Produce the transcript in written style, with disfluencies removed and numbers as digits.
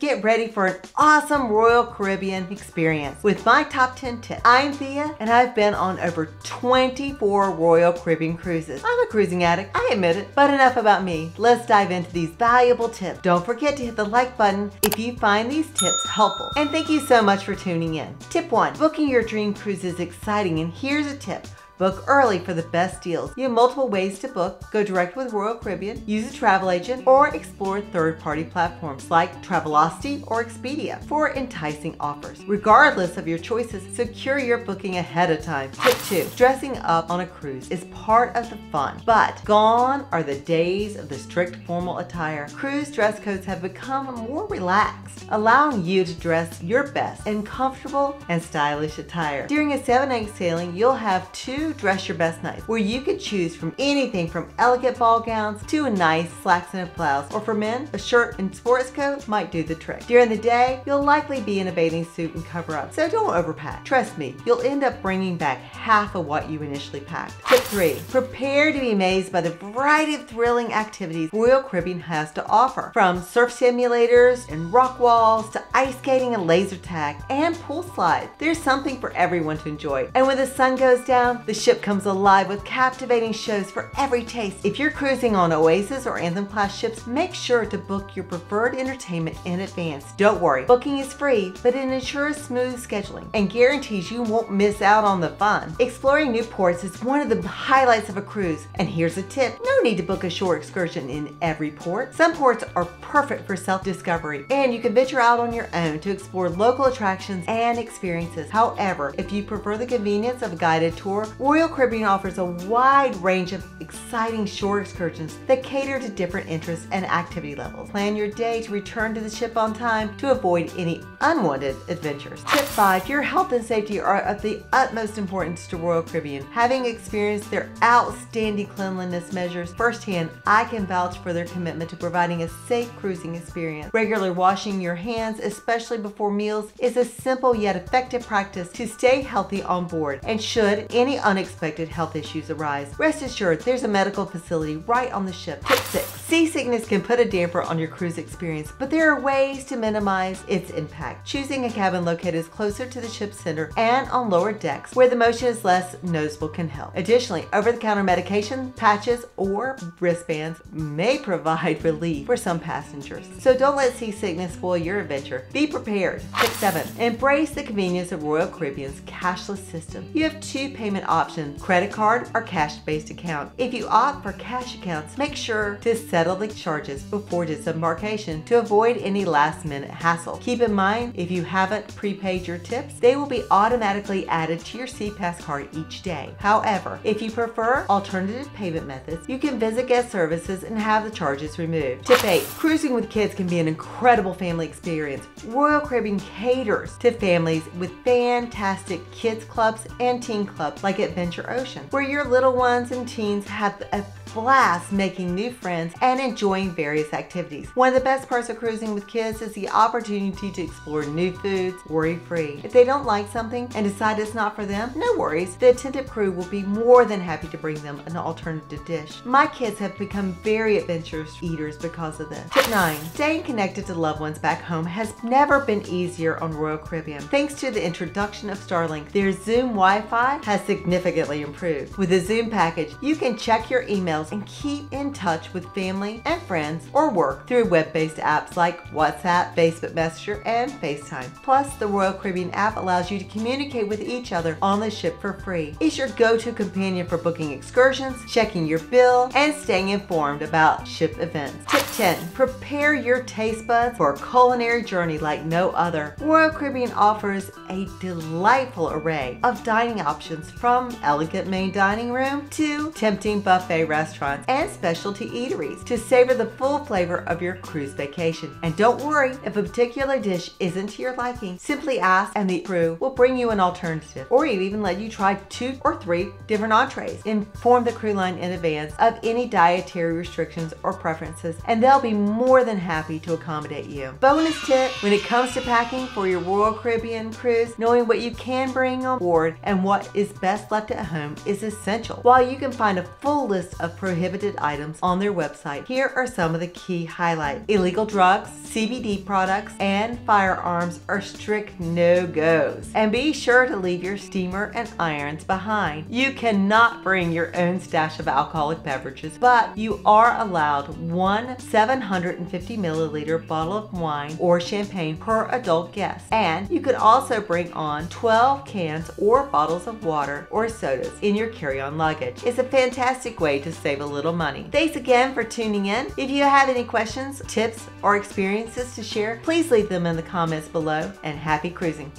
Get ready for an awesome Royal Caribbean experience with my top 10 tips. I'm Thia, and I've been on over 24 Royal Caribbean cruises. I'm a cruising addict, I admit it. But enough about me. Let's dive into these valuable tips. Don't forget to hit the like button if you find these tips helpful. And thank you so much for tuning in. Tip 1. Booking your dream cruise is exciting, and here's a tip. Book early for the best deals. You have multiple ways to book. Go direct with Royal Caribbean, use a travel agent, or explore third-party platforms like Travelocity or Expedia for enticing offers. Regardless of your choices, secure your booking ahead of time. Tip 2. Dressing up on a cruise is part of the fun, but gone are the days of the strict formal attire. Cruise dress codes have become more relaxed, allowing you to dress your best in comfortable and stylish attire. During a 7-night sailing, you'll have 2 dress your best nights, where you could choose from anything from elegant ball gowns to a nice slacks and a blouse, or for men, a shirt and sports coat might do the trick. During the day, you'll likely be in a bathing suit and cover up, so don't overpack. Trust me, you'll end up bringing back half of what you initially packed. Tip 3. Prepare to be amazed by the variety of thrilling activities Royal Caribbean has to offer. From surf simulators and rock walls to ice skating and laser tag and pool slides, there's something for everyone to enjoy. And when the sun goes down, the ship comes alive with captivating shows for every taste. If you're cruising on Oasis or Anthem class ships, make sure to book your preferred entertainment in advance. Don't worry, booking is free, but it ensures smooth scheduling and guarantees you won't miss out on the fun. Exploring new ports is one of the highlights of a cruise, and here's a tip. No need to book a shore excursion in every port. Some ports are perfect for self-discovery, and you can venture out on your own to explore local attractions and experiences. However, if you prefer the convenience of a guided tour, Royal Caribbean offers a wide range of exciting shore excursions that cater to different interests and activity levels. Plan your day to return to the ship on time to avoid any unwanted adventures. Tip 5. Your health and safety are of the utmost importance to Royal Caribbean. Having experienced their outstanding cleanliness measures firsthand, I can vouch for their commitment to providing a safe cruising experience. Regularly washing your hands, especially before meals, is a simple yet effective practice to stay healthy on board. And should any unexpected health issues arise, rest assured there's a medical facility right on the ship. Tip 6. Seasickness can put a damper on your cruise experience, but there are ways to minimize its impact. Choosing a cabin located closer to the ship's center and on lower decks where the motion is less noticeable can help. Additionally, over-the-counter medication, patches, or wristbands may provide relief for some passengers. So don't let seasickness spoil your adventure. Be prepared. Tip 7. Embrace the convenience of Royal Caribbean's cashless system. You have 2 payment options, credit card or cash-based account. If you opt for cash accounts, make sure to settle the charges before disembarkation to avoid any last-minute hassle. Keep in mind, if you haven't prepaid your tips, they will be automatically added to your SeaPass card each day. However, if you prefer alternative payment methods, you can visit guest services and have the charges removed. Tip 8. Cruising with kids can be an incredible family experience. Royal Caribbean caters to families with fantastic kids clubs and teen clubs like Adventure Ocean, where your little ones and teens have a blast making new friends and enjoying various activities. One of the best parts of cruising with kids is the opportunity to explore new foods worry-free. If they don't like something and decide it's not for them, no worries. The attentive crew will be more than happy to bring them an alternative dish. My kids have become very adventurous eaters because of this. Tip 9. Staying connected to loved ones back home has never been easier on Royal Caribbean. Thanks to the introduction of Starlink, their Zoom Wi-Fi has significantly improved. With the Zoom package, you can check your emails and keep in touch with family and friends or work through web-based apps like WhatsApp, Facebook Messenger, and FaceTime. Plus, the Royal Caribbean app allows you to communicate with each other on the ship for free. It's your go-to companion for booking excursions, checking your bill, and staying informed about ship events. Tip 10. Prepare your taste buds for a culinary journey like no other. Royal Caribbean offers a delightful array of dining options, from elegant main dining room to tempting buffet restaurants and specialty eateries to savor the full flavor of your cruise vacation. And don't worry, if a particular dish isn't to your liking, simply ask and the crew will bring you an alternative, or even let you try 2 or 3 different entrees. Inform the crew line in advance of any dietary restrictions or preferences, and they'll be more than happy to accommodate you. Bonus tip: when it comes to packing for your Royal Caribbean cruise, knowing what you can bring on board and what is best left at home is essential. While you can find a full list of prohibited items on their website. Here are some of the key highlights. Illegal drugs, CBD products, and firearms are strict no-goes. And be sure to leave your steamer and irons behind. You cannot bring your own stash of alcoholic beverages, but you are allowed one 750 milliliter bottle of wine or champagne per adult guest. And you could also bring on 12 cans or bottles of water or sodas in your carry-on luggage. It's a fantastic way to save a little money. Thanks again for tuning in. If you have any questions, tips, or experiences to share, please leave them in the comments below, and happy cruising.